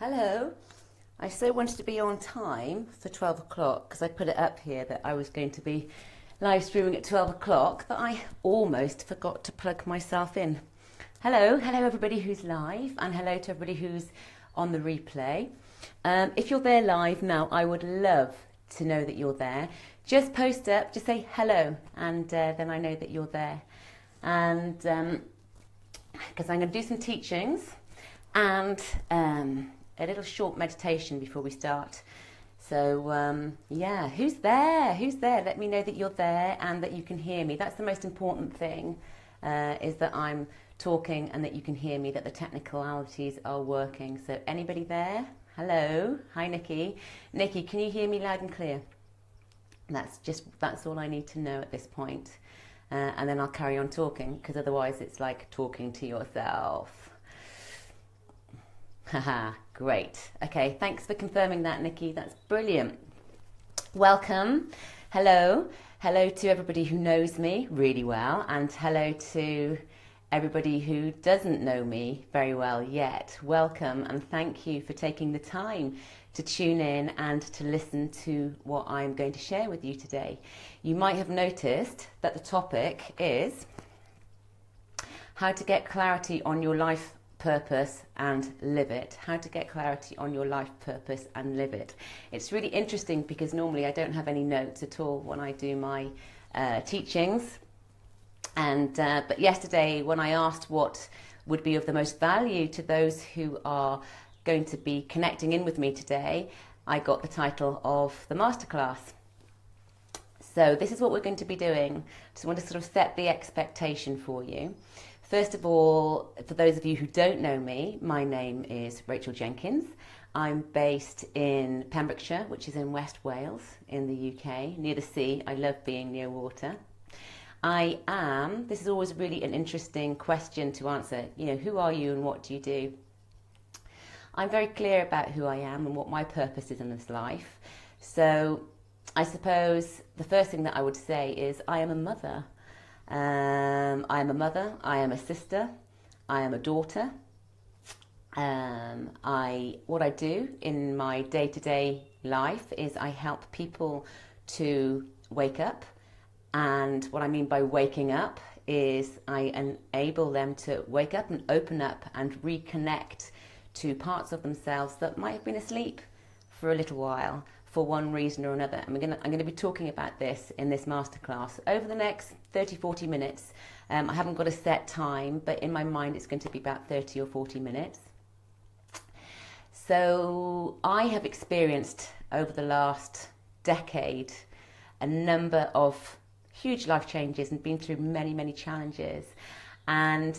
Hello. I so wanted to be on time for 12 o'clock because I put it up here that I was going to be live streaming at 12 o'clock that I almost forgot to plug myself in. Hello everybody who's live, and hello to everybody who's on the replay. If you're there live now, I would love to know that you're there. Just post up, just say hello, and then I know that you're there. And because I'm going to do some teachings and a little short meditation before we start. So yeah, who's there? Who's there? Let me know that you're there and that you can hear me. That's the most important thing, is that I'm talking and that you can hear me, that the technicalities are working. So anybody there? Hello. Hi, Nikki. Nikki, can you hear me loud and clear? That's all I need to know at this point. And then I'll carry on talking, because otherwise it's like talking to yourself. Haha, great. Okay, thanks for confirming that, Nikki. That's brilliant. Welcome. Hello. Hello to everybody who knows me really well, and hello to everybody who doesn't know me very well yet. Welcome, and thank you for taking the time to tune in and to listen to what I'm going to share with you today. You might have noticed that the topic is how to get clarity on your life purpose and live it. How to get clarity on your life purpose and live it. It's really interesting because normally I don't have any notes at all when I do my teachings. And but yesterday, when I asked what would be of the most value to those who are going to be connecting in with me today, I got the title of the masterclass. So this is what we're going to be doing. Just want to sort of set the expectation for you. First of all, for those of you who don't know me, my name is Rachel Jenkins. I'm based in Pembrokeshire, which is in West Wales in the UK, near the sea. I love being near water. This is always really an interesting question to answer. You know, who are you and what do you do? I'm very clear about who I am and what my purpose is in this life. So I suppose the first thing that I would say is I am a mother. I am a mother, I am a sister, I am a daughter. What I do in my day-to-day life is I help people to wake up. And what I mean by waking up is I enable them to wake up and open up and reconnect to parts of themselves that might have been asleep for a little while for one reason or another. And I'm going to be talking about this in this masterclass over the next 30-40 minutes. I haven't got a set time, but in my mind it's going to be about 30 or 40 minutes. So I have experienced over the last decade a number of huge life changes and been through many, many challenges. And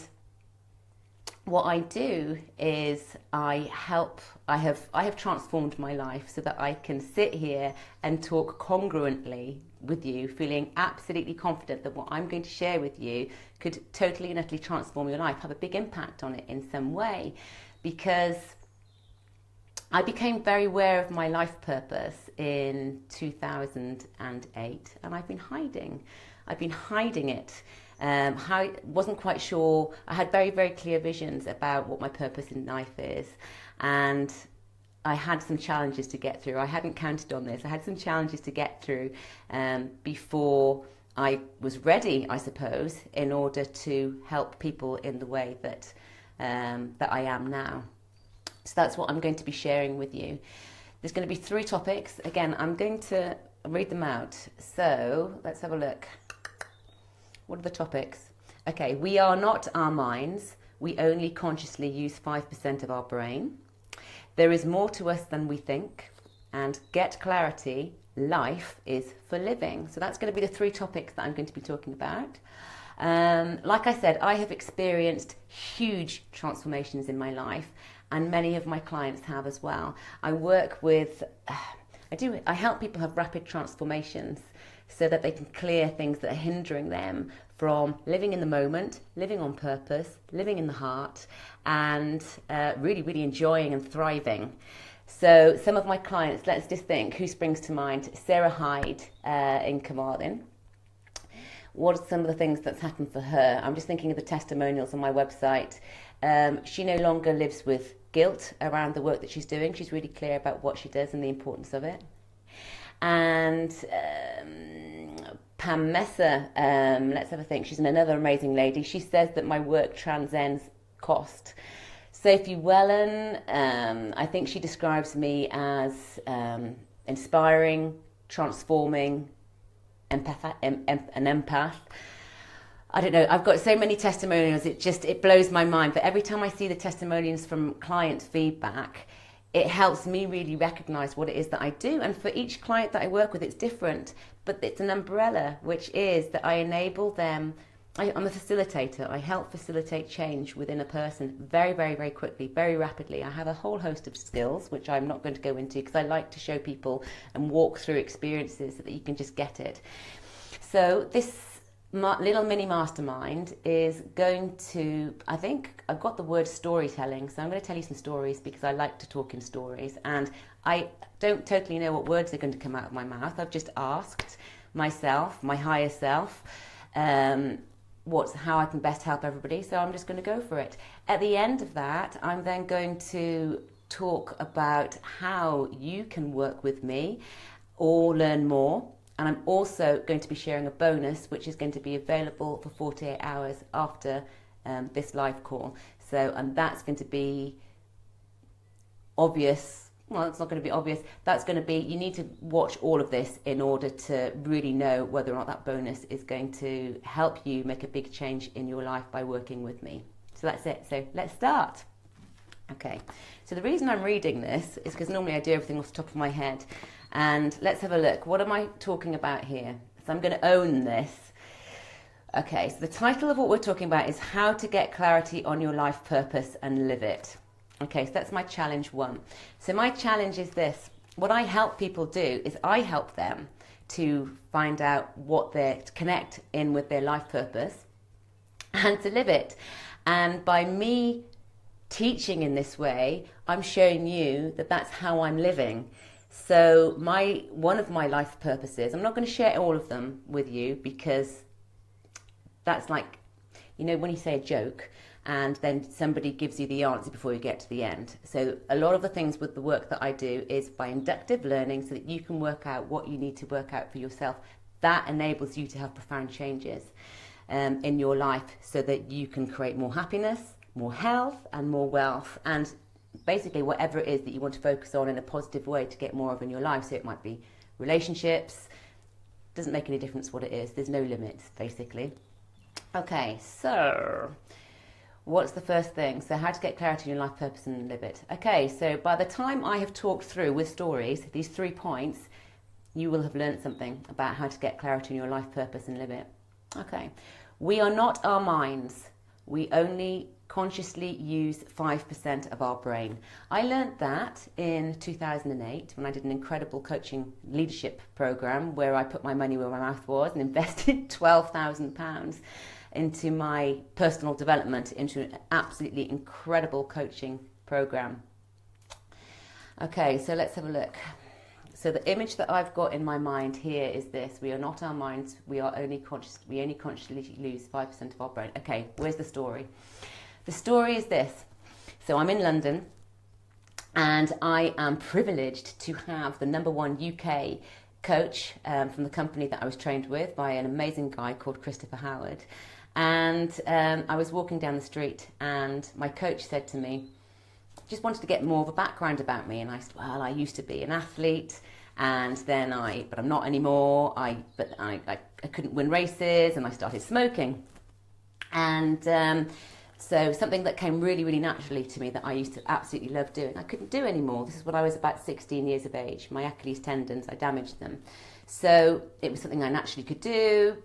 what I do is I have transformed my life so that I can sit here and talk congruently with you, feeling absolutely confident that what I'm going to share with you could totally and utterly transform your life, have a big impact on it in some way, because I became very aware of my life purpose in 2008, and I've been hiding it. I wasn't quite sure. I had very, very clear visions about what my purpose in life is, and I had some challenges to get through. I hadn't counted on this. I had some challenges to get through before I was ready, I suppose, in order to help people in the way that I am now. So that's what I'm going to be sharing with you. There's going to be 3 topics. Again, I'm going to read them out. So let's have a look. What are the topics? Okay, we are not our minds. We only consciously use 5% of our brain. There is more to us than we think. And get clarity. Life is for living. So that's going to be the 3 topics that I'm going to be talking about. Like I said, I have experienced huge transformations in my life, and many of my clients have as well. I work with, I help people have rapid transformations so that they can clear things that are hindering them from living in the moment, living on purpose, living in the heart, and really, really enjoying and thriving. So some of my clients, let's just think, who springs to mind? Sarah Hyde in Carmarthen. What are some of the things that's happened for her? I'm just thinking of the testimonials on my website. She no longer lives with guilt around the work that she's doing. She's really clear about what she does and the importance of it. And Pam Messer, let's have a think. She's another amazing lady. She says that my work transcends cost. Sophie Wellen, I think she describes me as inspiring, transforming, an empath. I don't know, I've got so many testimonials, it blows my mind. But every time I see the testimonials from client feedback, it helps me really recognise what it is that I do. And for each client that I work with, it's different. But it's an umbrella, which is that I enable them. I'm a facilitator. I help facilitate change within a person very, very, very quickly, very rapidly. I have a whole host of skills, which I'm not going to go into because I like to show people and walk through experiences so that you can just get it. So this little mini mastermind is going to, I think I've got the word storytelling, so I'm going to tell you some stories because I like to talk in stories, and I don't totally know what words are going to come out of my mouth. I've just asked myself, my higher self, how I can best help everybody, so I'm just going to go for it. At the end of that, I'm then going to talk about how you can work with me or learn more. And I'm also going to be sharing a bonus, which is going to be available for 48 hours after this live call. So, and that's going to be obvious. Well, it's not going to be obvious. That's going to be, you need to watch all of this in order to really know whether or not that bonus is going to help you make a big change in your life by working with me. So that's it. So let's start. Okay. So the reason I'm reading this is because normally I do everything off the top of my head. And let's have a look. What am I talking about here? So I'm going to own this. Okay, so the title of what we're talking about is How to Get Clarity on Your Life Purpose and Live It. Okay, so that's my challenge 1. So my challenge is this. What I help people do is I help them to find out to connect in with their life purpose and to live it. And by me teaching in this way, I'm showing you that that's how I'm living. So one of my life purposes, I'm not going to share all of them with you because that's like, you know, when you say a joke and then somebody gives you the answer before you get to the end. So a lot of the things with the work that I do is by inductive learning so that you can work out what you need to work out for yourself. That enables you to have profound changes in your life so that you can create more happiness, more health and more wealth, and basically whatever it is that you want to focus on in a positive way to get more of in your life. So it might be relationships, doesn't make any difference what it is, there's no limits basically. Okay, so what's the first thing? So how to get clarity in your life purpose and live it. Okay, so by the time I have talked through with stories these 3 points, you will have learned something about how to get clarity in your life purpose and live it. Okay, we are not our minds. We only consciously use 5% of our brain. I learned that in 2008 when I did an incredible coaching leadership program where I put my money where my mouth was and invested £12,000 into my personal development, into an absolutely incredible coaching program. Okay, so let's have a look. So the image that I've got in my mind here is this: we are not our minds, we only consciously lose 5% of our brain. Okay, where's the story? The story is this. So I'm in London and I am privileged to have the #1 UK coach from the company that I was trained with by an amazing guy called Christopher Howard. And I was walking down the street and my coach said to me, just wanted to get more of a background about me. And I said, well, I used to be an athlete and then but I'm not anymore. I couldn't win races and I started smoking. And so something that came really, really naturally to me that I used to absolutely love doing, I couldn't do anymore. This is when I was about 16 years of age. My Achilles tendons, I damaged them. So it was something I naturally could do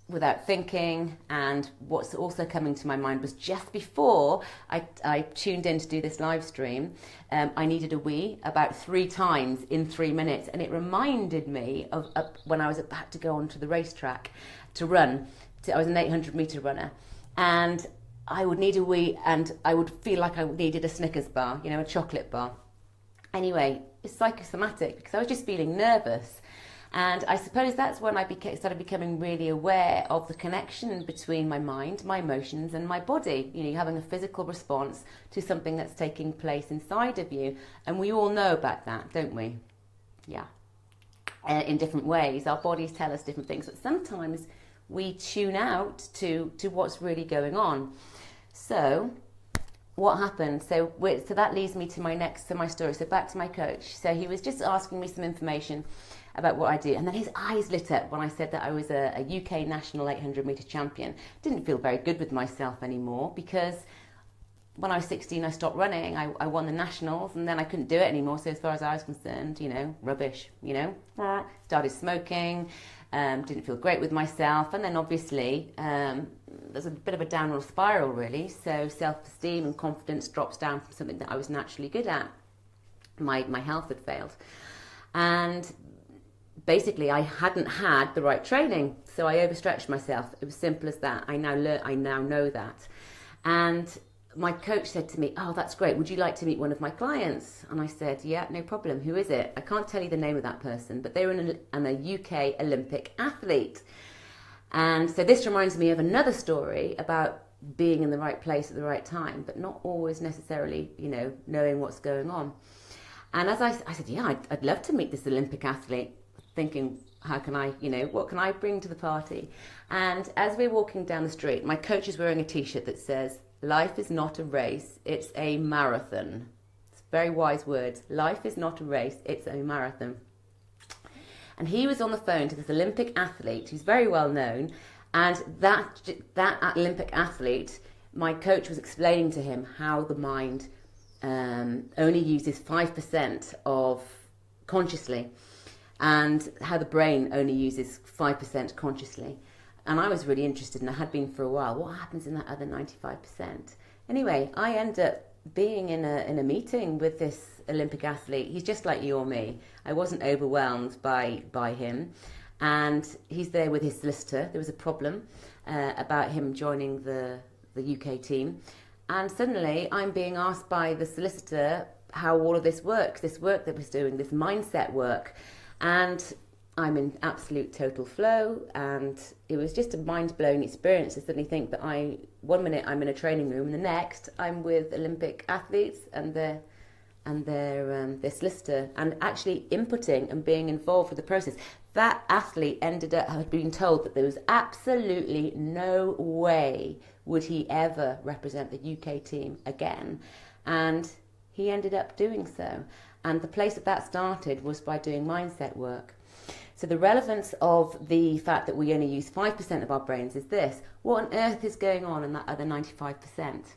without thinking. And what's also coming to my mind was just before I tuned in to do this live stream, I needed a wee about 3 times in 3 minutes. And it reminded me of when I was about to go onto the racetrack to run. I was an 800 metre runner. And I would need a wee and I would feel like I needed a Snickers bar, a chocolate bar. Anyway, it's psychosomatic because I was just feeling nervous. And I suppose that's when I started becoming really aware of the connection between my mind, my emotions, and my body. You know, you're having a physical response to something that's taking place inside of you. And we all know about that, don't we? Yeah. In different ways. Our bodies tell us different things. But sometimes we tune out to what's really going on. So what happened? So that leads me to my story. So back to my coach. So he was just asking me some information about what I do, and then his eyes lit up when I said that I was a UK national 800 metre champion. Didn't feel very good with myself anymore, because when I was 16 I stopped running. I won the nationals, and then I couldn't do it anymore. So as far as I was concerned, you know, rubbish, you know. Started smoking, didn't feel great with myself, and then obviously there's a bit of a downward spiral really. So self-esteem and confidence drops down from something that I was naturally good at. My health had failed, and basically I hadn't had the right training, so I overstretched myself. It was simple as that. I now know that. And my coach said to me, "Oh, that's great. Would you like to meet one of my clients?" And I said, "Yeah, no problem. Who is it?" I can't tell you the name of that person, but they were a UK Olympic athlete. And so this reminds me of another story about being in the right place at the right time, but not always necessarily, you know, knowing what's going on. And as I said, "Yeah, I'd love to meet this Olympic athlete," thinking, how can I, you know, what can I bring to the party? And as we're walking down the street, my coach is wearing a t-shirt that says, "Life is not a race, it's a marathon." It's very wise words. Life is not a race, it's a marathon. And he was on the phone to this Olympic athlete who's very well known, and that Olympic athlete, my coach was explaining to him how the mind only uses 5% of consciously, and how the brain only uses 5% consciously. And I was really interested, and I had been for a while. What happens in that other 95%? Anyway, I end up being in a meeting with this Olympic athlete. He's just like you or me. I wasn't overwhelmed by him. And he's there with his solicitor. There was a problem about him joining the UK team. And suddenly I'm being asked by the solicitor how all of this works, this work that we're doing, this mindset work. And I'm in absolute total flow, and it was just a mind-blowing experience to suddenly think that one minute I'm in a training room, and the next I'm with Olympic athletes and their solicitor, and actually inputting and being involved with the process. That athlete ended up had been told that there was absolutely no way would he ever represent the UK team again, and he ended up doing so. And the place that started was by doing mindset work. So the relevance of the fact that we only use 5% of our brains is this: what on earth is going on in that other 95%?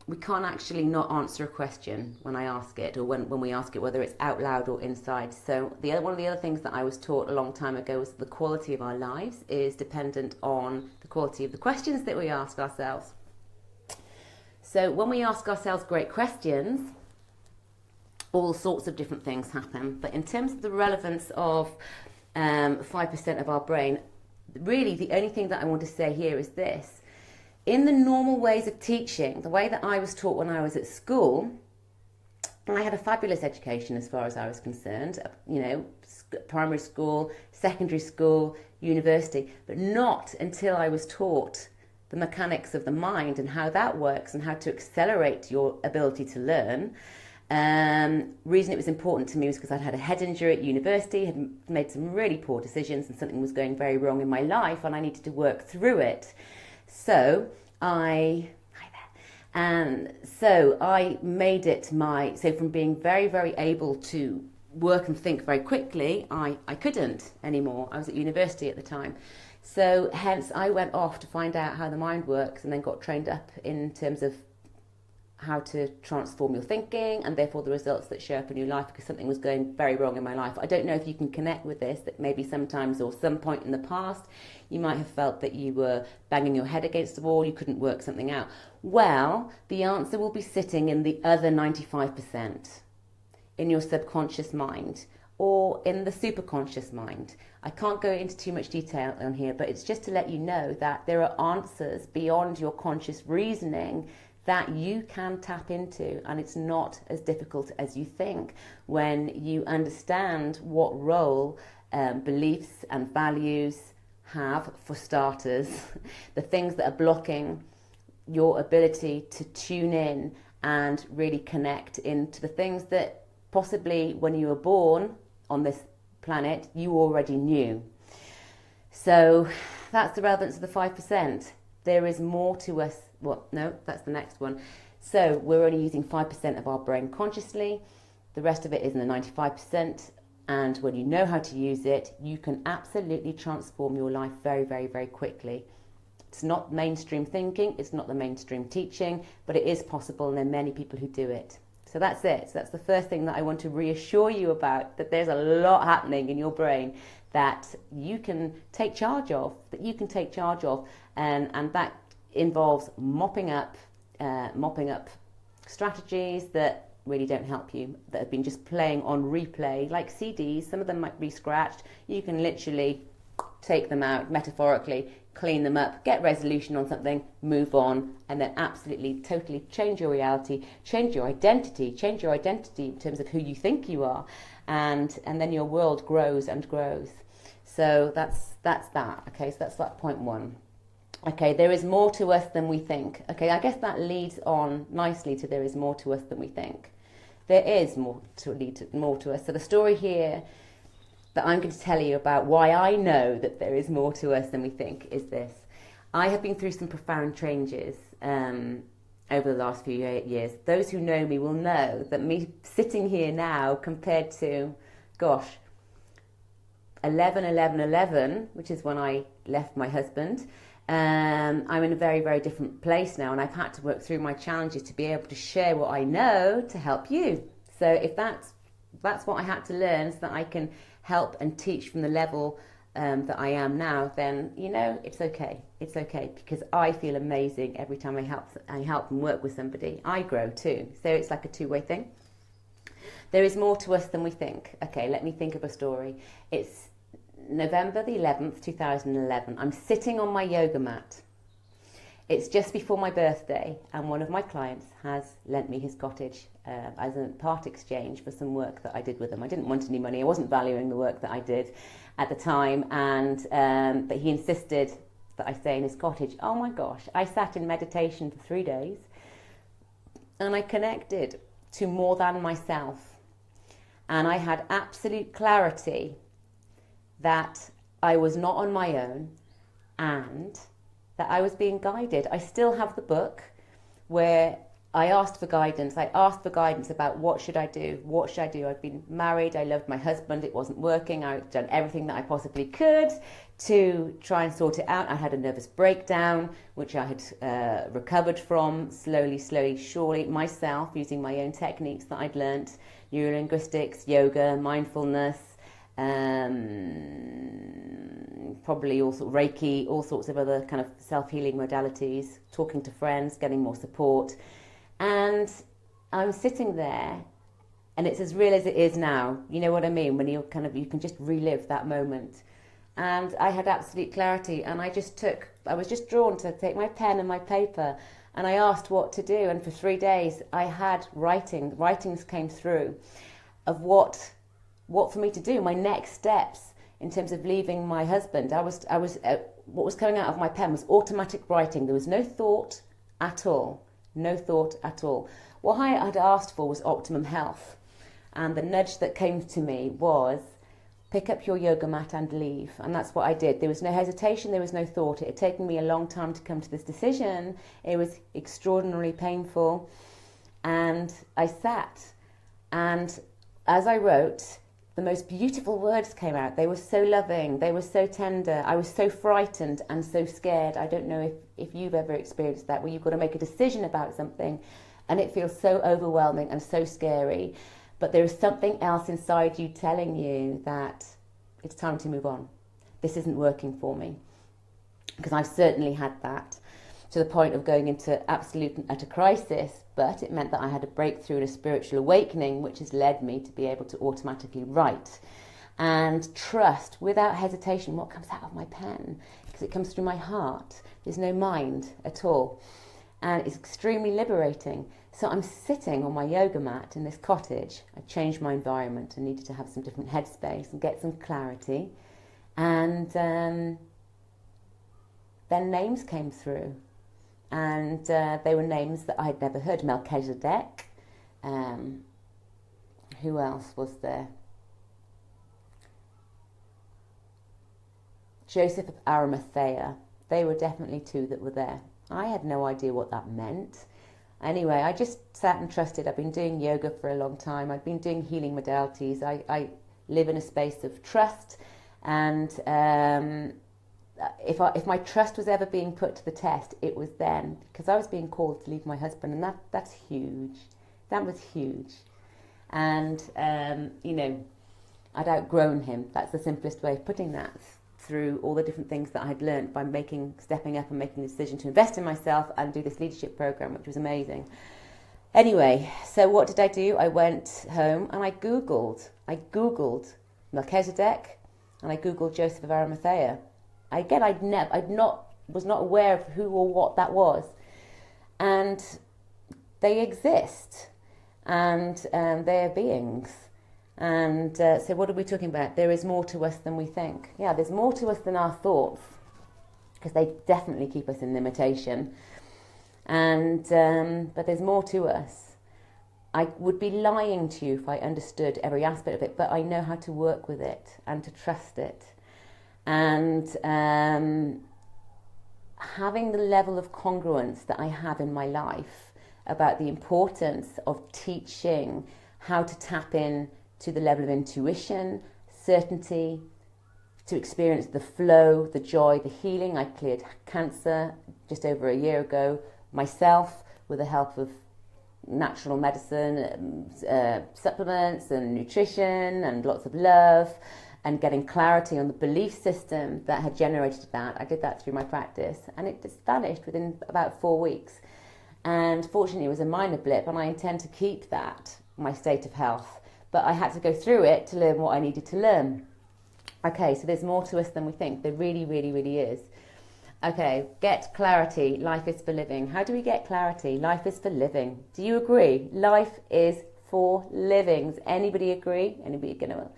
We can't actually not answer a question when I ask it, or when we ask it, whether it's out loud or inside. So one of the other things that I was taught a long time ago was the quality of our lives is dependent on the quality of the questions that we ask ourselves. So when we ask ourselves great questions, all sorts of different things happen. But in terms of the relevance of 5% of our brain, really the only thing that I want to say here is this: in the normal ways of teaching, the way that I was taught when I was at school, I had a fabulous education as far as I was concerned, you know, primary school, secondary school, university, but not until I was taught the mechanics of the mind and how that works and how to accelerate your ability to learn. Reason it was important to me was because I'd had a head injury at university, had made some really poor decisions, and something was going very wrong in my life, and I needed to work through it. So I made it so from being very, very able to work and think very quickly, I couldn't anymore. I was at university at the time. So hence I went off to find out how the mind works, and then got trained up in terms of how to transform your thinking, and therefore the results that show up in your life, because something was going very wrong in my life. I don't know if you can connect with this, that maybe sometimes or some point in the past you might have felt that you were banging your head against the wall, you couldn't work something out. Well, the answer will be sitting in the other 95%, in your subconscious mind or in the superconscious mind. I can't go into too much detail on here, but it's just to let you know that there are answers beyond your conscious reasoning that you can tap into, and it's not as difficult as you think when you understand what role beliefs and values have, for starters, the things that are blocking your ability to tune in and really connect into the things that possibly when you were born on this planet you already knew. So that's the relevance of the 5%. There is more to us. Well, no, that's the next one. So we're only using 5% of our brain consciously. The rest of it is in the 95%. And when you know how to use it, you can absolutely transform your life very, very, very quickly. It's not mainstream thinking. It's not the mainstream teaching, but it is possible, and there are many people who do it. So that's it. So that's the first thing that I want to reassure you about, that there's a lot happening in your brain that you can take charge of, and that involves mopping up strategies that really don't help you, that have been just playing on replay, like CDs. Some of them might be scratched. You can literally take them out, metaphorically, clean them up, get resolution on something, move on, and then absolutely, totally change your reality, change your identity in terms of who you think you are, and then your world grows and grows. So that's that. Okay, so that's like point one. Okay, there is more to us than we think. Okay, I guess that leads on nicely to there is more to us than we think. There is more to us. So the story here that I'm going to tell you about why I know that there is more to us than we think is this. I have been through some profound changes over the last few years. Those who know me will know that me sitting here now compared to, 11, which is when I left my husband, I'm in a very, very different place now, and I've had to work through my challenges to be able to share what I know to help you. So if that's what I had to learn, so that I can help and teach from the level that I am now, then it's okay. It's okay, because I feel amazing every time I help and work with somebody. I grow too. So it's like a two-way thing. There is more to us than we think. Okay, let me think of a story. It's November the 11th, 2011. I'm sitting on my yoga mat. It's just before my birthday, and one of my clients has lent me his cottage as a part exchange for some work that I did with him. I didn't want any money. I wasn't valuing the work that I did at the time, but he insisted that I stay in his cottage. Oh my gosh, I sat in meditation for 3 days, and I connected to more than myself, and I had absolute clarity that I was not on my own, and that I was being guided. I still have the book where I asked for guidance. I asked for guidance about what should I do? I'd been married. I loved my husband. It wasn't working. I'd done everything that I possibly could to try and sort it out. I had a nervous breakdown, which I had recovered from slowly, surely, myself, using my own techniques that I'd learnt, neurolinguistics, yoga, mindfulness, probably also Reiki, all sorts of other kind of self-healing modalities, talking to friends, getting more support. And I'm sitting there, and it's as real as it is now. You know what I mean? When you can just relive that moment. And I had absolute clarity, and I was just drawn to take my pen and my paper, and I asked what to do. And for 3 days, I had writings came through of what for me to do, my next steps in terms of leaving my husband. What was coming out of my pen was automatic writing. There was no thought at all. What I had asked for was optimum health. And the nudge that came to me was, pick up your yoga mat and leave. And that's what I did. There was no hesitation, there was no thought. It had taken me a long time to come to this decision. It was extraordinarily painful. And I sat, and as I wrote, the most beautiful words came out. They were so loving. They were so tender. I was so frightened and so scared. I don't know if you've ever experienced that, where you've got to make a decision about something and it feels so overwhelming and so scary. But there is something else inside you telling you that it's time to move on. This isn't working for me. Because I've certainly had that, to the point of going into absolute and utter crisis. But it meant that I had a breakthrough and a spiritual awakening, which has led me to be able to automatically write and trust without hesitation what comes out of my pen, because it comes through my heart. There's no mind at all. and it's extremely liberating. So I'm sitting on my yoga mat in this cottage. I changed my environment and needed to have some different headspace and get some clarity. And then names came through. And they were names that I had never heard. Melchizedek. Who else was there? Joseph of Arimathea. They were definitely two that were there. I had no idea what that meant. Anyway, I just sat and trusted. I've been doing yoga for a long time. I've been doing healing modalities. I live in a space of trust, and if my trust was ever being put to the test, it was then, because I was being called to leave my husband, and that's huge. That was huge. And I'd outgrown him. That's the simplest way of putting that, through all the different things that I'd learned by stepping up and making the decision to invest in myself and do this leadership program, which was amazing. Anyway, so what did I do? I went home and I Googled Melchizedek, and I Googled Joseph of Arimathea. Again, was not aware of who or what that was, and they exist, and they are beings. And so what are we talking about? There is more to us than we think. Yeah, there's more to us than our thoughts, because they definitely keep us in limitation. And but there's more to us. I would be lying to you if I understood every aspect of it, but I know how to work with it and to trust it. And having the level of congruence that I have in my life about the importance of teaching how to tap in to the level of intuition, certainty, to experience the flow, the joy, the healing. I cleared cancer just over a year ago myself with the help of natural medicine, supplements and nutrition and lots of love, and getting clarity on the belief system that had generated that. I did that through my practice, and it just vanished within about 4 weeks. And fortunately, it was a minor blip, and I intend to keep that, my state of health. But I had to go through it to learn what I needed to learn. Okay, so there's more to us than we think. There really, really, really is. Okay, get clarity. Life is for living. How do we get clarity? Life is for living. Do you agree? Life is for living. Does anybody agree? Anybody gonna?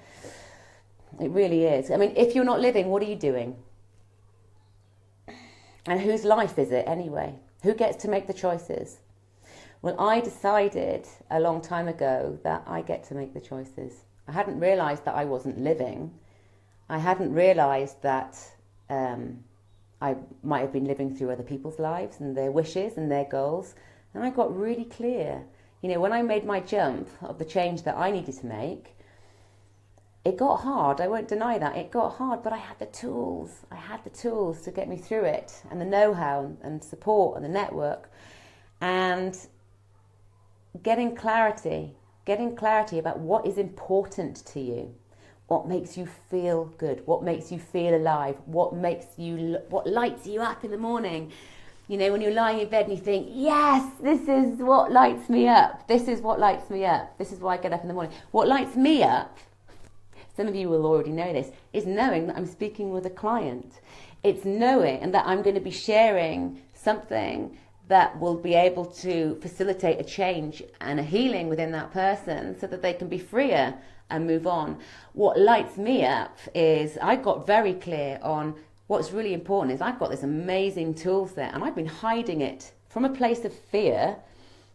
It really is. I mean, if you're not living, what are you doing? And whose life is it anyway? Who gets to make the choices? Well, I decided a long time ago that I get to make the choices. I hadn't realised that I wasn't living. I hadn't realised that I might have been living through other people's lives and their wishes and their goals. And I got really clear. You know, when I made my jump of the change that I needed to make, it got hard. I won't deny that. It got hard, but I had the tools. I had the tools to get me through it, and the know-how and support and the network. And getting clarity about what is important to you, what makes you feel good, what makes you feel alive, what lights you up in the morning. You know, when you're lying in bed and you think, yes, this is what lights me up. This is what lights me up. This is why I get up in the morning. What lights me up, some of you will already know this, is knowing that I'm speaking with a client. It's knowing and that I'm going to be sharing something that will be able to facilitate a change and a healing within that person so that they can be freer and move on. What lights me up is I got very clear on what's really important is I've got this amazing tool set, and I've been hiding it from a place of fear,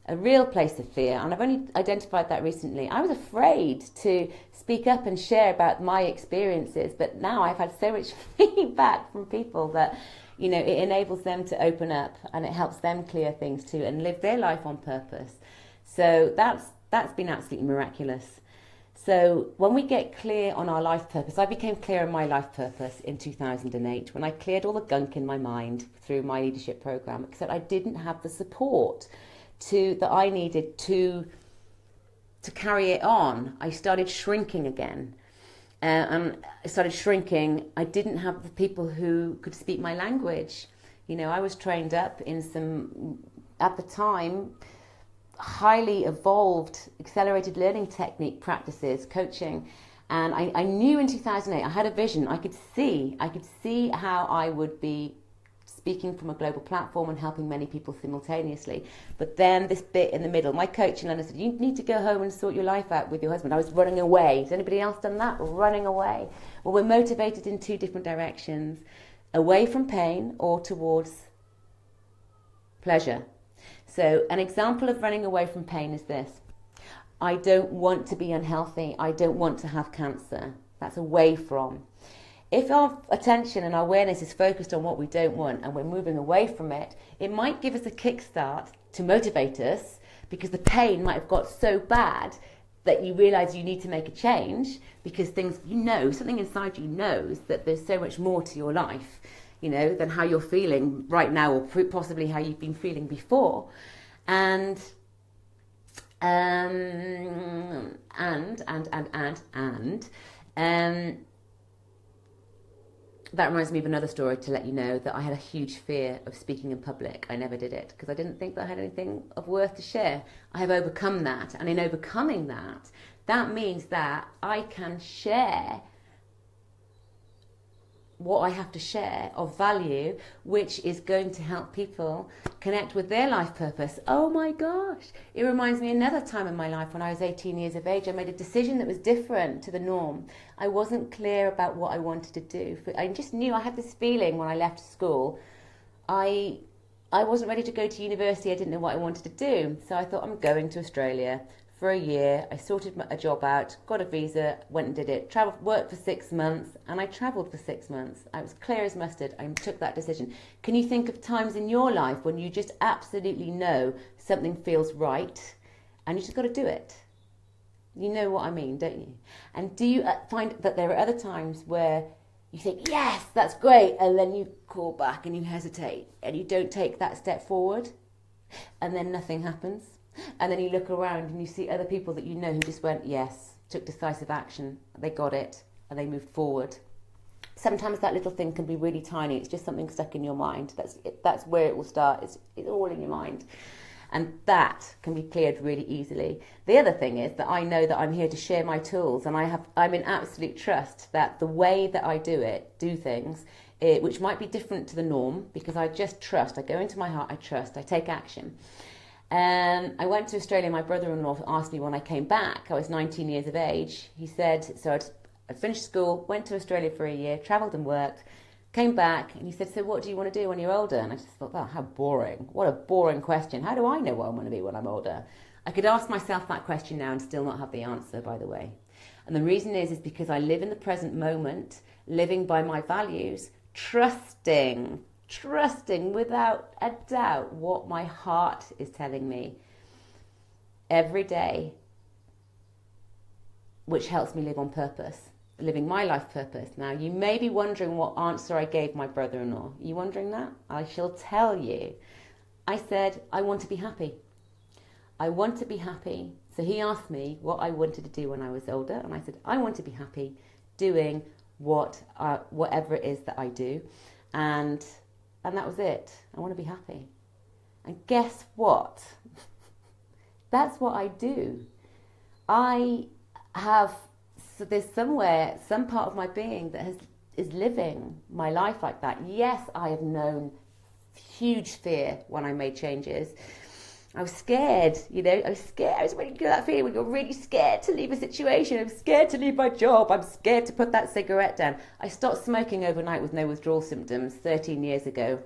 a real place of fear, and I've only identified that recently. I was afraid to speak up and share about my experiences, but now I've had so much feedback from people that, you know, it enables them to open up, and it helps them clear things too and live their life on purpose. So that's been absolutely miraculous. So when we get clear on our life purpose, I became clear on my life purpose in 2008 when I cleared all the gunk in my mind through my leadership program, except I didn't have the support that I needed to carry it on. I started shrinking again. And I started shrinking. I didn't have the people who could speak my language. You know, I was trained up in some, at the time, highly evolved accelerated learning technique practices, coaching. And I knew in 2008, I had a vision. I could see how I would be speaking from a global platform and helping many people simultaneously. But then this bit in the middle, my coach in London said, you need to go home and sort your life out with your husband. I was running away. Has anybody else done that? Running away. Well, we're motivated in two different directions, away from pain or towards pleasure. So an example of running away from pain is this. I don't want to be unhealthy. I don't want to have cancer. That's away from. If our attention and our awareness is focused on what we don't want and we're moving away from it, it might give us a kickstart to motivate us, because the pain might have got so bad that you realise you need to make a change, because things, something inside you knows that there's so much more to your life, than how you're feeling right now, or possibly how you've been feeling before. And that reminds me of another story to let you know that I had a huge fear of speaking in public. I never did it because I didn't think that I had anything of worth to share. I have overcome that, and in overcoming that, that means that I can share what I have to share of value, which is going to help people connect with their life purpose. Oh my gosh. It reminds me another time in my life when I was 18 years of age. I made a decision that was different to the norm. I wasn't clear about what I wanted to do. I just knew, I had this feeling when I left school. I wasn't ready to go to university. I didn't know what I wanted to do. So I thought, I'm going to Australia for a year. I sorted a job out, got a visa, went and did it, traveled, worked for 6 months, and I travelled for 6 months. I was clear as mustard. I took that decision. Can you think of times in your life when you just absolutely know something feels right and you just got to do it? You know what I mean, don't you? And do you find that there are other times where you think, yes, that's great, and then you call back and you hesitate and you don't take that step forward, and then nothing happens? And then you look around and you see other people that you know who just went, yes, took decisive action, they got it, and they moved forward. Sometimes that little thing can be really tiny. It's just something stuck in your mind. That's where it will start. It's all in your mind. And that can be cleared really easily. The other thing is that I know that I'm here to share my tools, and I'm in absolute trust that the way that I do things, which might be different to the norm, because I just trust. I go into my heart, I trust, I take action. I went to Australia. My brother-in-law asked me when I came back. I was 19 years of age. He said, so I'd finished school, went to Australia for a year, travelled and worked, came back, and he said, so what do you want to do when you're older? And I just thought, oh, how boring. What a boring question. How do I know what I want to be when I'm older? I could ask myself that question now and still not have the answer, by the way. And the reason is because I live in the present moment, living by my values, trusting without a doubt what my heart is telling me every day, which helps me live on purpose, living my life purpose. Now, you may be wondering what answer I gave my brother-in-law. Are you wondering that? I shall tell you. I said, I want to be happy. I want to be happy. So he asked me what I wanted to do when I was older, and I said, I want to be happy doing whatever it is that I do. And that was it. I want to be happy. And guess what? That's what I do. So there's some part of my being that is living my life like that. Yes, I have known huge fear when I made changes. I was scared, I was scared. I was really good at that feeling when you're really scared to leave a situation. I'm scared to leave my job. I'm scared to put that cigarette down. I stopped smoking overnight with no withdrawal symptoms 13 years ago.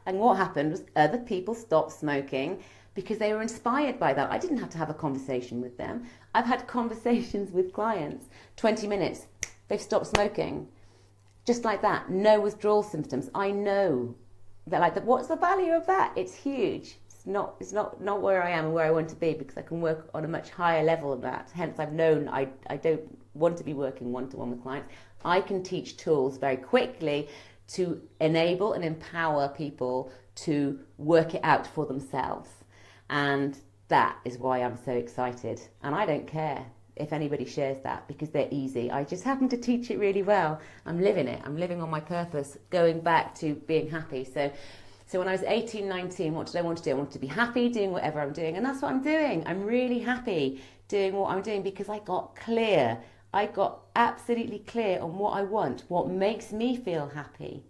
And what happened was other people stopped smoking because they were inspired by that. I didn't have to have a conversation with them. I've had conversations with clients. 20 minutes, they've stopped smoking. Just like that, no withdrawal symptoms. I know that, what's the value of that? It's huge. It's not where I am and where I want to be, because I can work on a much higher level than that. Hence, I've known I don't want to be working one-to-one with clients. I can teach tools very quickly to enable and empower people to work it out for themselves. And that is why I'm so excited. And I don't care if anybody shares that, because they're easy. I just happen to teach it really well. I'm living it. I'm living on my purpose, going back to being happy. So when I was 18, 19, what did I want to do? I wanted to be happy doing whatever I'm doing. And that's what I'm doing. I'm really happy doing what I'm doing because I got clear. I got absolutely clear on what I want, what makes me feel happy.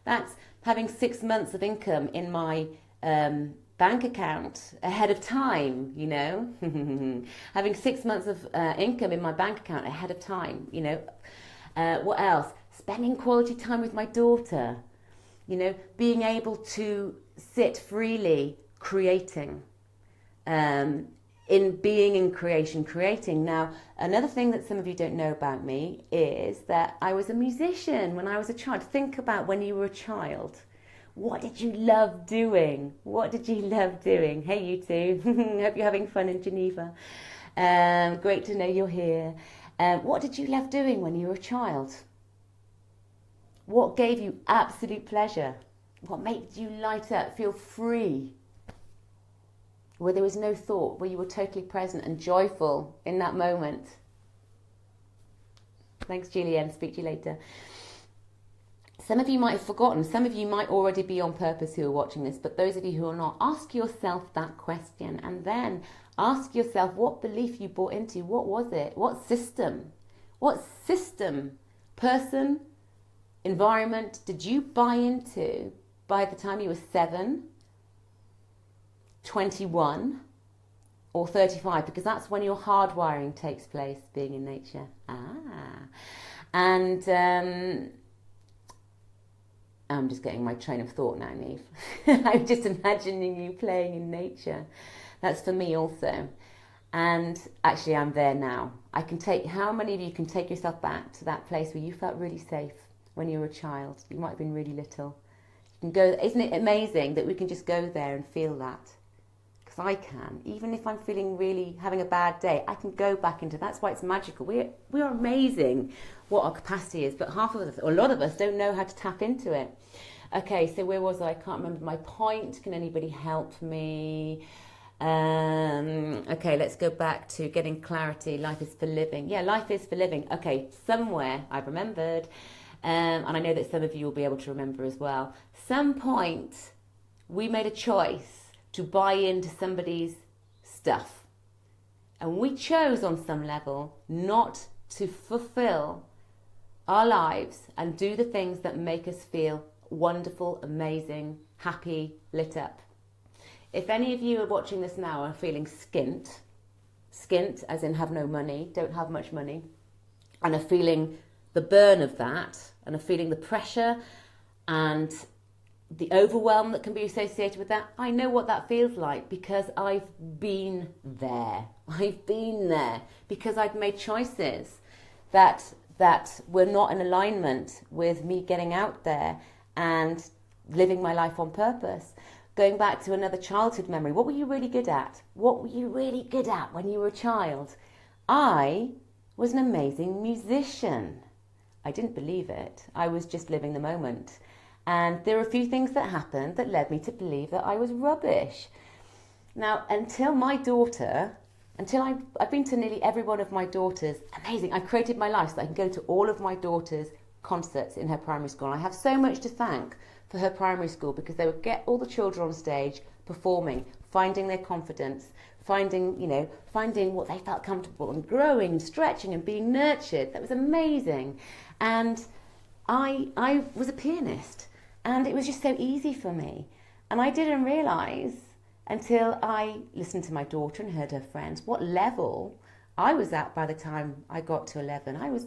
That's having 6 months of income in my bank account ahead of time, you know, having 6 months of income in my bank account ahead of time, you know. What else? Spending quality time with my daughter, you know, being able to sit freely creating, in being in creation, creating. Now, another thing that some of you don't know about me is that I was a musician when I was a child. Think about when you were a child. What did you love doing? What did you love doing? Hey, you two. Hope you're having fun in Geneva. Great to know you're here. What did you love doing when you were a child? What gave you absolute pleasure? What made you light up, feel free? Where there was no thought, where you were totally present and joyful in that moment. Thanks, Julianne. Speak to you later. Some of you might have forgotten. Some of you might already be on purpose who are watching this, but those of you who are not, ask yourself that question and then ask yourself what belief you bought into. What was it? What system? What system, person, environment did you buy into by the time you were 7, 21 or 35? Because that's when your hardwiring takes place, being in nature. And I'm just getting my train of thought now, Neve. I'm just imagining you playing in nature. That's for me also. And actually I'm there now. I can take, how many of you can take yourself back to that place where you felt really safe when you were a child? You might have been really little. You can go, isn't it amazing that we can just go there and feel that? Because I can. Even if I'm feeling really, having a bad day, I can go back into, that's why it's magical. We are amazing what our capacity is, but half of us, or a lot of us, don't know how to tap into it. Okay, so where was I? I can't remember my point. Can anybody help me? Okay, let's go back to getting clarity. Life is for living. Yeah, life is for living. Okay, somewhere I've remembered, and I know that some of you will be able to remember as well. Some point we made a choice to buy into somebody's stuff, and we chose on some level not to fulfill our lives and do the things that make us feel wonderful, amazing, happy, lit up. If any of you are watching this now are feeling skint as in have no money, don't have much money, and are feeling the burn of that, and are feeling the pressure and the overwhelm that can be associated with that, I know what that feels like because I've been there. I've been there because I've made choices that were not in alignment with me getting out there and living my life on purpose. Going back to another childhood memory, what were you really good at? What were you really good at when you were a child? I was an amazing musician. I didn't believe it. I was just living the moment. And there were a few things that happened that led me to believe that I was rubbish. Now, until I've been to nearly every one of my daughters, amazing, I've created my life so that I can go to all of my daughters' concerts in her primary school. And I have so much to thank for her primary school because they would get all the children on stage performing, finding their confidence, finding what they felt comfortable and growing and stretching and being nurtured. That was amazing. And I was a pianist and it was just so easy for me. And I didn't realise until I listened to my daughter and heard her friends what level I was at by the time I got to 11. I was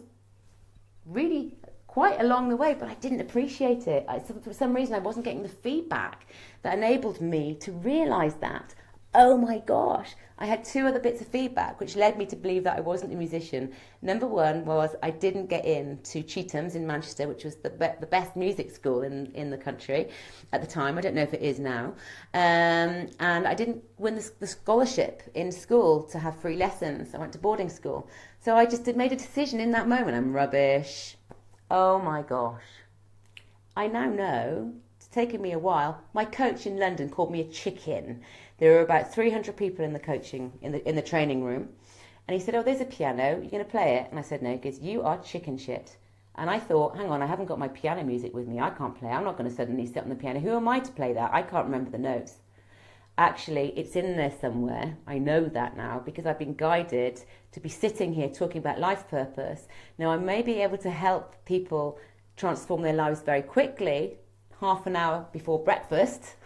really quite along the way, but I didn't appreciate it. For some reason, I wasn't getting the feedback that enabled me to realise that. Oh my gosh, I had 2 other bits of feedback which led me to believe that I wasn't a musician. Number one was I didn't get into Cheetham's in Manchester, which was the best music school in the country at the time. I don't know if it is now. And I didn't win the scholarship in school to have free lessons. I went to boarding school. So I just made a decision in that moment. I'm rubbish. Oh my gosh. I now know, it's taken me a while, my coach in London called me a chicken. There were about 300 people in the training room. And he said, oh, there's a piano, you're going to play it? And I said, no. He goes, you are chicken shit. And I thought, hang on, I haven't got my piano music with me. I can't play. I'm not going to suddenly sit on the piano. Who am I to play that? I can't remember the notes. Actually, it's in there somewhere. I know that now because I've been guided to be sitting here talking about life purpose. Now, I may be able to help people transform their lives very quickly, half an hour before breakfast,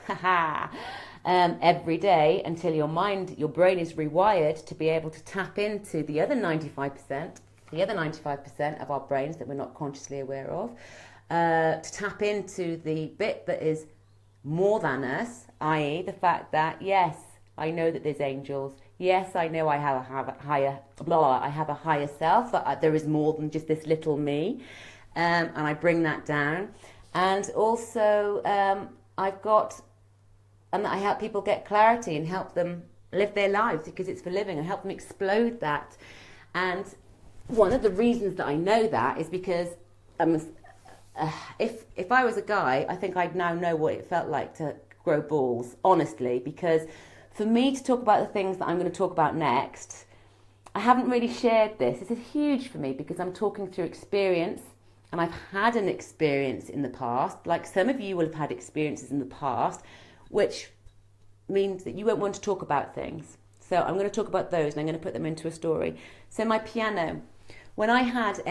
every day until your brain is rewired to be able to tap into the other 95% of our brains that we're not consciously aware of, to tap into the bit that is more than us, i.e. the fact that, yes, I know that there's angels. Yes, I know I have a higher self, that there is more than just this little me. And I bring that down. And also, I help people get clarity and help them live their lives, because it's for living, and help them explode that. And one of the reasons that I know that is because if I was a guy, I think I'd now know what it felt like to grow balls, honestly, because for me to talk about the things that I'm going to talk about next, I haven't really shared this. This is huge for me because I'm talking through experience, and I've had an experience in the past, like some of you will have had experiences in the past, which means that you won't want to talk about things. So I'm going to talk about those, and I'm going to put them into a story. So my piano, when I had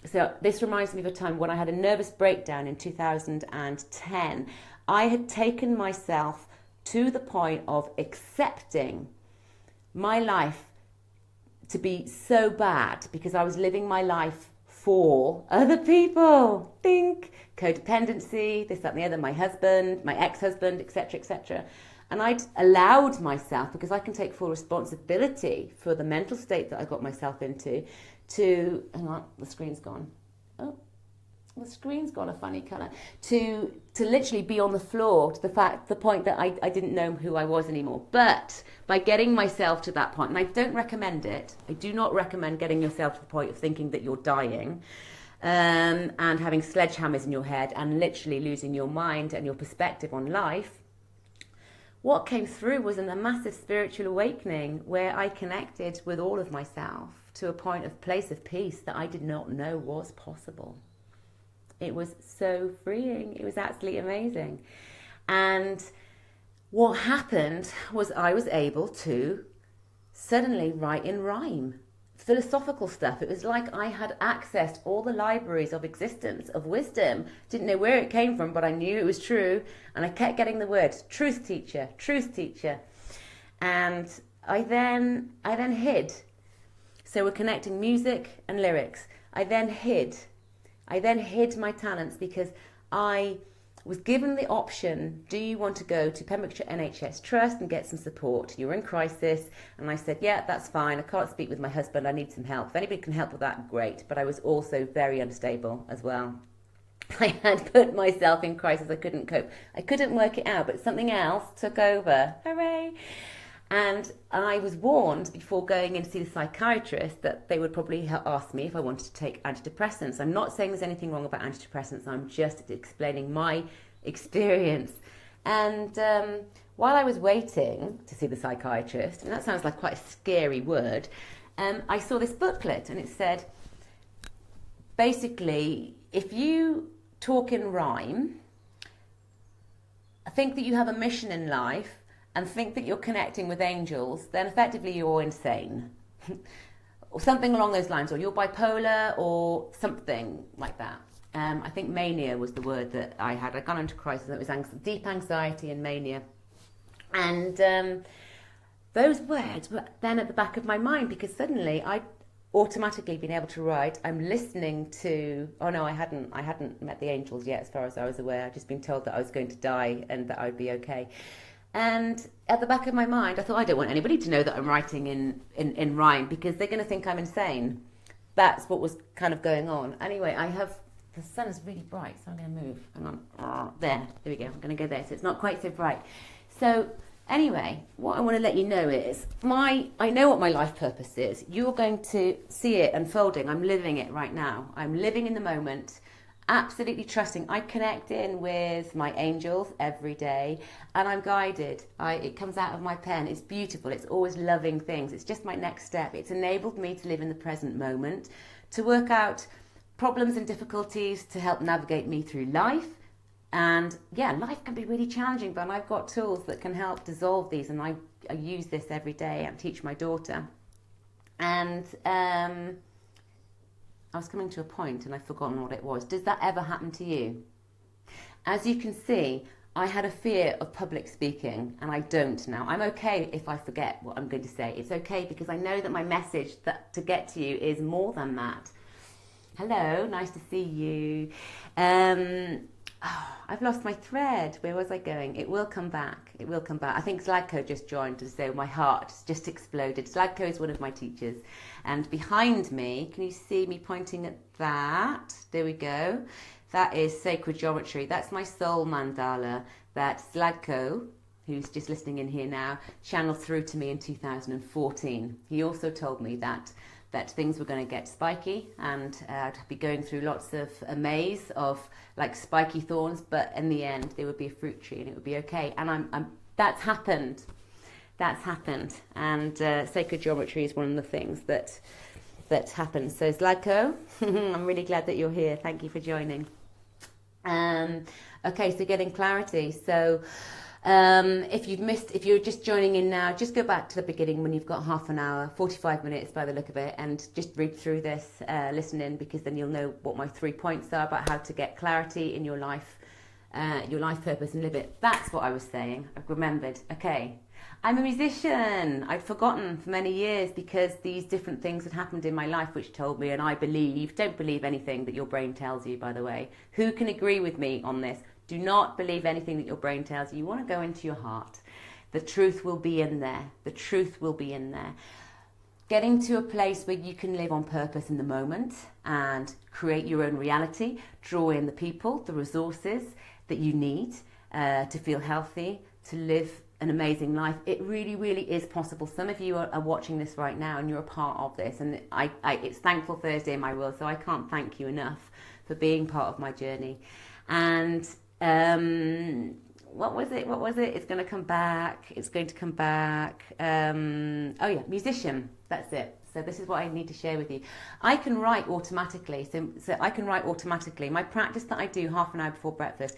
so this reminds me of a time when I had a nervous breakdown in 2010. I had taken myself to the point of accepting my life to be so bad because I was living my life for other people. Think codependency, this, that, and the other, my husband, my ex-husband, etc., etc. And I'd allowed myself, because I can take full responsibility for the mental state that I got myself into, to, hang on, the screen's gone. Oh, the screen's gone a funny colour. To literally be on the floor, to the point that I didn't know who I was anymore. But by getting myself to that point, and I don't recommend it, I do not recommend getting yourself to the point of thinking that you're dying, and having sledgehammers in your head and literally losing your mind and your perspective on life. What came through was a massive spiritual awakening where I connected with all of myself to a place of peace that I did not know was possible. It was so freeing. It was absolutely amazing. And what happened was I was able to suddenly write in rhyme. Philosophical stuff. It was like I had accessed all the libraries of existence, of wisdom. Didn't know where it came from, but I knew it was true. And I kept getting the words, truth teacher, truth teacher. And I then hid. So we're connecting music and lyrics. I then hid my talents because I was given the option, do you want to go to Pembrokeshire NHS Trust and get some support? You're in crisis. And I said, yeah, that's fine. I can't speak with my husband. I need some help. If anybody can help with that, great. But I was also very unstable as well. I had put myself in crisis. I couldn't cope. I couldn't work it out, but something else took over. Hooray. And I was warned before going in to see the psychiatrist that they would probably ask me if I wanted to take antidepressants. I'm not saying there's anything wrong about antidepressants. I'm just explaining my experience. And while I was waiting to see the psychiatrist, and that sounds like quite a scary word, I saw this booklet, and it said, basically, if you talk in rhyme, think that you have a mission in life, and think that you're connecting with angels, then effectively you're insane. Or something along those lines, or you're bipolar, or something like that. I think mania was the word that I had. I'd gone into crisis, and it was deep anxiety and mania. And those words were then at the back of my mind, because suddenly I'd automatically been able to write, I'm listening to, oh no, I hadn't met the angels yet as far as I was aware. I'd just been told that I was going to die and that I would be okay. And at the back of my mind, I thought, I don't want anybody to know that I'm writing in rhyme, because they're going to think I'm insane. That's what was kind of going on. Anyway, the sun is really bright, so I'm going to move. Hang on. There we go. I'm going to go there. So it's not quite so bright. So anyway, what I want to let you know is, I know what my life purpose is. You're going to see it unfolding. I'm living it right now. I'm living in the moment. Absolutely trusting. I connect in with my angels every day, and I'm guided. It comes out of my pen. It's beautiful. It's always loving things. It's just my next step. It's enabled me to live in the present moment, to work out problems and difficulties to help navigate me through life. And yeah, life can be really challenging, but I've got tools that can help dissolve these, and I use this every day and teach my daughter. And I was coming to a point and I've forgotten what it was. Does that ever happen to you? as you can see, I had a fear of public speaking, and I don't now. I'm okay if I forget what I'm going to say. It's okay because I know that my message to get to you is more than that. Hello, nice to see you. I've lost my thread. Where was I going? It will come back. It will come back. I think Zlatko just joined to say my heart just exploded. Zlatko is one of my teachers. And behind me, can you see me pointing at that? There we go. That is sacred geometry. That's my soul mandala that Zlatko, who's just listening in here now, channeled through to me in 2014. He also told me that things were going to get spiky, and I'd be going through lots of a maze of like spiky thorns, but in the end there would be a fruit tree and it would be okay. And that's happened. That's happened. And sacred geometry is one of the things that happened. So Zlatko, I'm really glad that you're here. Thank you for joining. Okay, so getting clarity. So if you're just joining in now, just go back to the beginning when you've got half an hour, 45 minutes by the look of it, and just read through this, listen in, because then you'll know what my 3 points are about how to get clarity in your life purpose and live it. That's what I was saying. I've remembered. Okay. I'm a musician. I'd forgotten for many years because these different things had happened in my life which told me, and I don't believe anything that your brain tells you, by the way. Who can agree with me on this? Do not believe anything that your brain tells you. You want to go into your heart. The truth will be in there. The truth will be in there. Getting to a place where you can live on purpose in the moment and create your own reality, draw in the people, the resources that you need to feel healthy, to live an amazing life. It really, really is possible. Some of you are watching this right now and you're a part of this. And it's Thankful Thursday in my world, so I can't thank you enough for being part of my journey. And what was it? It's going to come back. It's going to come back. Oh yeah, musician. That's it. So this is what I need to share with you. I can write automatically. So I can write automatically. My practice that I do half an hour before breakfast,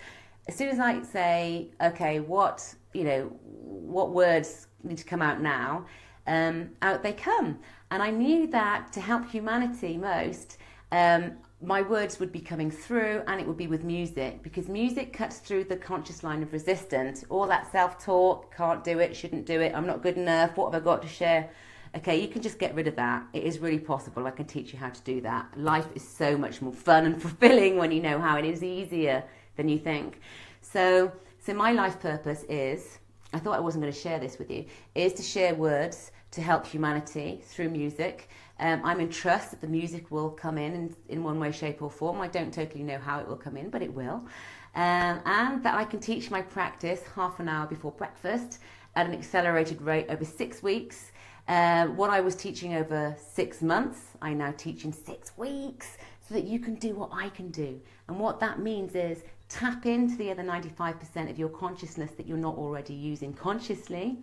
as soon as I say, okay, what words need to come out now, out they come. And I knew that to help humanity most, my words would be coming through, and it would be with music, because music cuts through the conscious line of resistance. All that self-talk, can't do it, shouldn't do it, I'm not good enough, what have I got to share? Okay, you can just get rid of that. It is really possible. I can teach you how to do that. Life is so much more fun and fulfilling when you know how. It is easier than you think. So my life purpose is, I thought I wasn't going to share this with you, is to share words to help humanity through music. I'm in trust that the music will come in one way, shape or form. I don't totally know how it will come in, but it will. And that I can teach my practice half an hour before breakfast at an accelerated rate over 6 weeks. What I was teaching over 6 months, I now teach in 6 weeks, so that you can do what I can do. And what that means is tap into the other 95% of your consciousness that you're not already using consciously.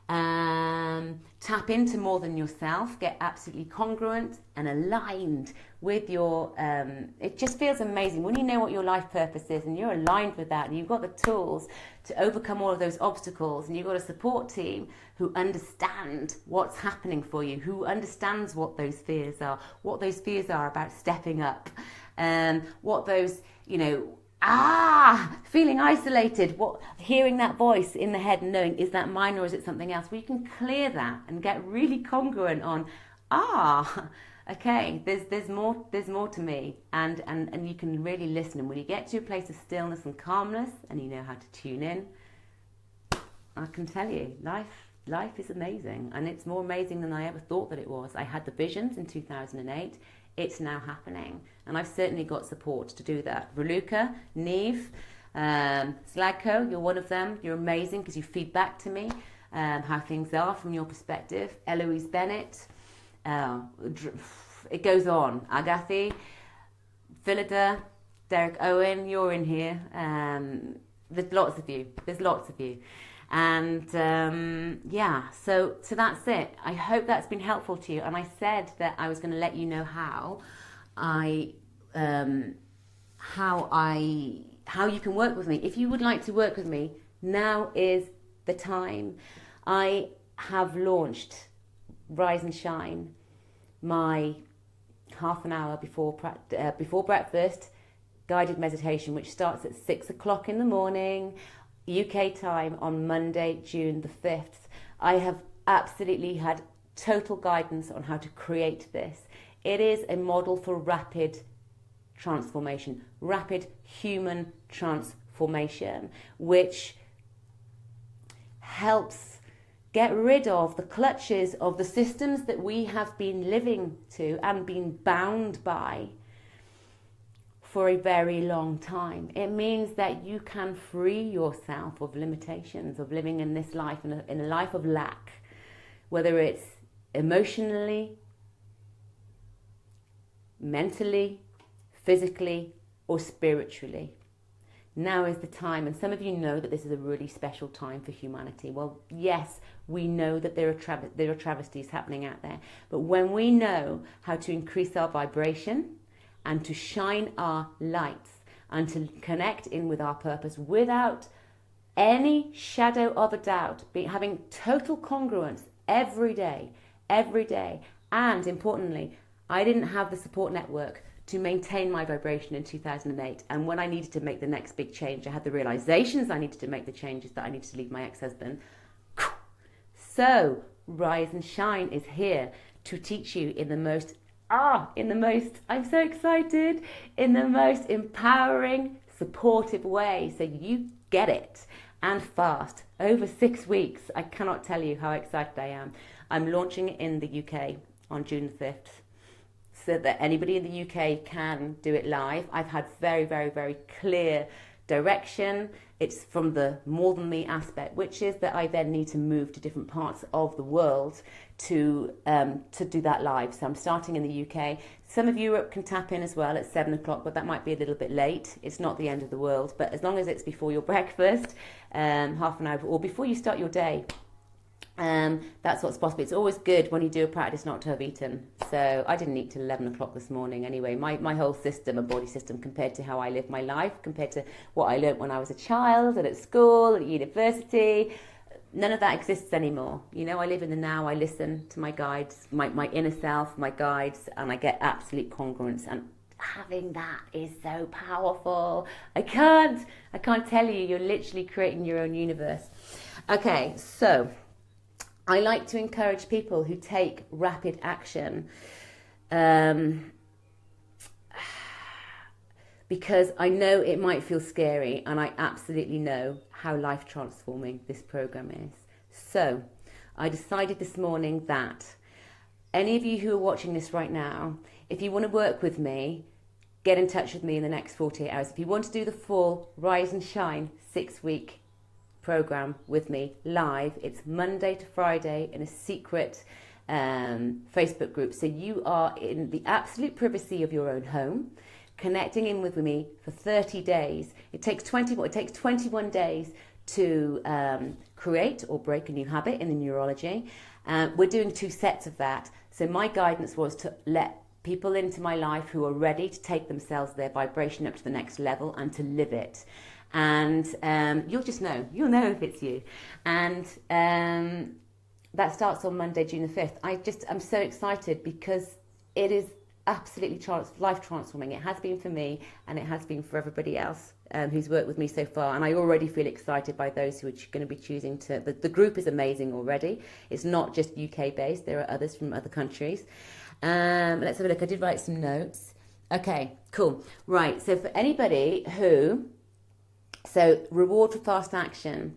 Tap into more than yourself, get absolutely congruent and aligned with your, it just feels amazing when you know what your life purpose is and you're aligned with that, and you've got the tools to overcome all of those obstacles, and you've got a support team who understand what's happening for you, who understands what those fears are about stepping up, what those, feeling isolated, hearing that voice in the head and knowing, is that mine or is it something else? We can clear that and get really congruent on, okay, there's more to me, and you can really listen. And when you get to a place of stillness and calmness and you know how to tune in, I can tell you, life is amazing, and it's more amazing than I ever thought that it was. I had the visions in 2008. It's now happening, and I've certainly got support to do that. Raluca, Neve, Zlatko, you're one of them. You're amazing because you feed back to me how things are from your perspective. Eloise Bennett, it goes on. Agathi, Phillida, Derek Owen, you're in here. There's lots of you. And so that's it. I hope that's been helpful to you. And I said that I was going to let you know how you can work with me. If you would like to work with me, now is the time. I have launched Rise and Shine, my half an hour before breakfast guided meditation, which starts at 6 o'clock in the morning, UK time, on Monday, June the 5th. I have absolutely had total guidance on how to create this. It is a model for rapid transformation, rapid human transformation, which helps get rid of the clutches of the systems that we have been living to and been bound by for a very long time. It means that you can free yourself of limitations of living in this life, in a life of lack, whether it's emotionally, mentally, physically, or spiritually. Now is the time, and some of you know that this is a really special time for humanity. Well, yes, we know that there are travesties happening out there, but when we know how to increase our vibration and to shine our lights and to connect in with our purpose without any shadow of a doubt, having total congruence every day, and importantly, I didn't have the support network to maintain my vibration in 2008. And when I needed to make the next big change, I had the realizations I needed to make the changes, that I needed to leave my ex-husband. So Rise and Shine is here to teach you in the most, I'm so excited, in the most empowering, supportive way, so you get it, and fast, over 6 weeks. I cannot tell you how excited I am. I'm launching it in the UK on June the 5th. So that anybody in the UK can do it live. I've had very, very, very clear direction. It's from the more than me aspect, which is that I then need to move to different parts of the world to do that live. So I'm starting in the UK. Some of Europe can tap in as well at 7 o'clock, but that might be a little bit late. It's not the end of the world, but as long as it's before your breakfast, half an hour, or before you start your day. That's what's possible. It's always good when you do a practice not to have eaten. So I didn't eat till 11 o'clock this morning anyway. My whole system and body system, compared to how I live my life, compared to what I learnt when I was a child and at school, at university, none of that exists anymore. You know, I live in the now. I listen to my guides, my inner self, my guides, and I get absolute congruence. And having that is so powerful. I can't tell you. You're literally creating your own universe. Okay, so I like to encourage people who take rapid action because I know it might feel scary, and I absolutely know how life transforming this program is. So I decided this morning that any of you who are watching this right now, if you want to work with me, get in touch with me in the next 48 hours. If you want to do the full Rise and Shine 6-week program with me live, it's Monday to Friday in a secret Facebook group. So you are in the absolute privacy of your own home, connecting in with me for 30 days. It takes 21 days to create or break a new habit in the neurology. We're doing 2 sets of that. So my guidance was to let people into my life who are ready to take themselves, their vibration up to the next level, and to live it. And you'll know if it's you. And that starts on Monday, June the 5th. I'm so excited because it is absolutely life transforming. It has been for me, and it has been for everybody else who's worked with me so far. And I already feel excited by those who are going to be choosing to. The group is amazing already. It's not just UK based. There are others from other countries. Let's have a look. I did write some notes. Okay, cool. Right. So for anybody who... So, reward for fast action.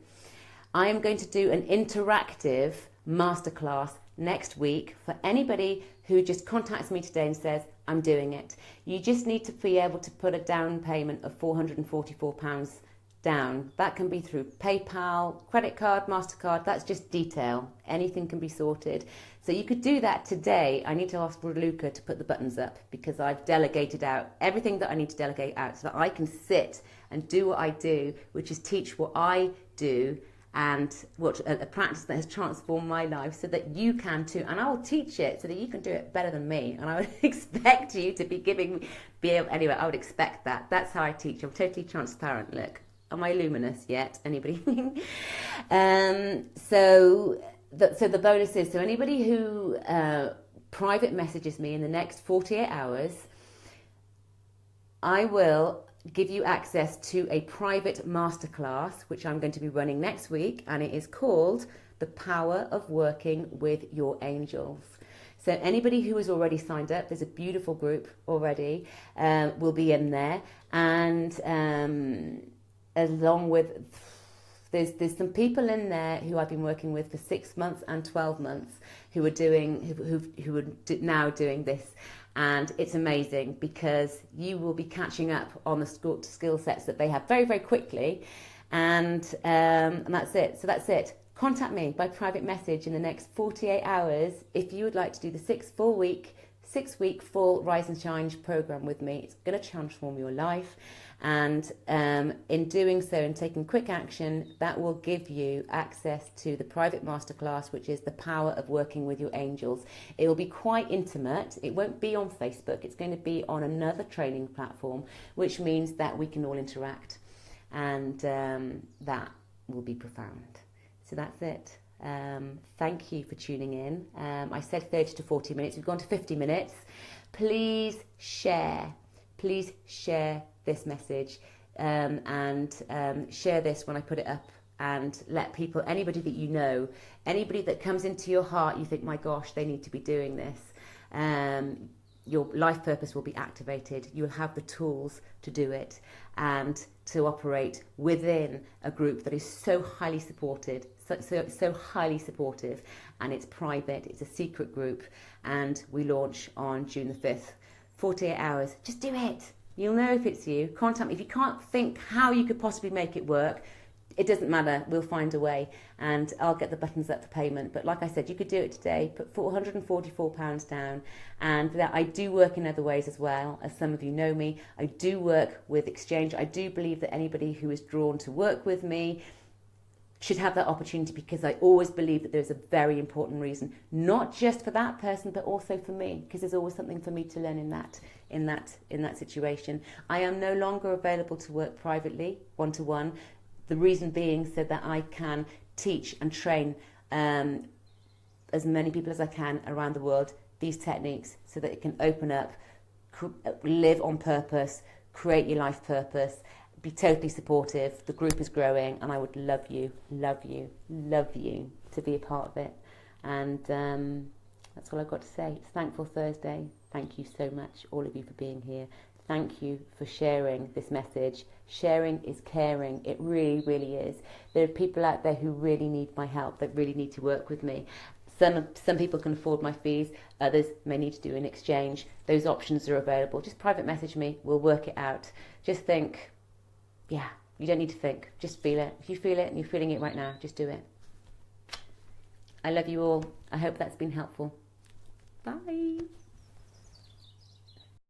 I am going to do an interactive masterclass next week for anybody who just contacts me today and says, I'm doing it. You just need to be able to put a down payment of £444 down. That can be through PayPal, credit card, MasterCard. That's just detail. Anything can be sorted. So you could do that today. I need to ask Raluca to put the buttons up because I've delegated out everything that I need to delegate out so that I can sit and do what I do, which is teach what I do, and what a practice that has transformed my life so that you can too. And I will teach it so that you can do it better than me. And I would expect you to anyway, I would expect that. That's how I teach. I'm totally transparent. Look, am I luminous yet? Anybody? So the bonus is, so anybody who private messages me in the next 48 hours, I will give you access to a private masterclass, which I'm going to be running next week, and it is called The Power of Working with Your Angels. So anybody who has already signed up, there's a beautiful group already, will be in there, and along with, there's some people in there who I've been working with for 6 months and 12 months who are now doing this. And it's amazing because you will be catching up on the skill sets that they have very, very quickly. And that's it. So that's it. Contact me by private message in the next 48 hours if you would like to do the 6-week full Rise and Shine program with me. It's going to transform your life. And in doing so and taking quick action, that will give you access to the private masterclass, which is The Power of Working with Your Angels. It will be quite intimate. It won't be on Facebook. It's going to be on another training platform, which means that we can all interact. And that will be profound. So that's it. Thank you for tuning in. I said 30 to 40 minutes. We've gone to 50 minutes. Please share. Please share this message and share this when I put it up, and let people, anybody that you know, anybody that comes into your heart, you think, my gosh, they need to be doing this. Your life purpose will be activated. You'll have the tools to do it and to operate within a group that is so highly supported, so highly supportive, and it's private. It's a secret group, and we launch on June the 5th. 48 hours. Just do it. You'll know if it's you. Contact me. If you can't think how you could possibly make it work, it doesn't matter. We'll find a way, and I'll get the buttons up for payment. But like I said, you could do it today. Put £444 down, and that I do work in other ways as well. As some of you know me, I do work with exchange. I do believe that anybody who is drawn to work with me should have that opportunity, because I always believe that there's a very important reason, not just for that person, but also for me, because there's always something for me to learn in that situation. I am no longer available to work privately, one-to-one. The reason being so that I can teach and train as many people as I can around the world these techniques, so that it can open up, live on purpose, create your life purpose, be totally supportive. The group is growing, and I would love you to be a part of it. And that's all I've got to say. It's Thankful Thursday. Thank you so much, all of you, for being here. Thank you for sharing this message. Sharing is caring. It really, really is. There are people out there who really need my help, that really need to work with me. Some people can afford my fees. Others may need to do an exchange. Those options are available. Just private message me. We'll work it out. Just think. Yeah, you don't need to think. Just feel it. If you feel it and you're feeling it right now, just do it. I love you all. I hope that's been helpful. Bye.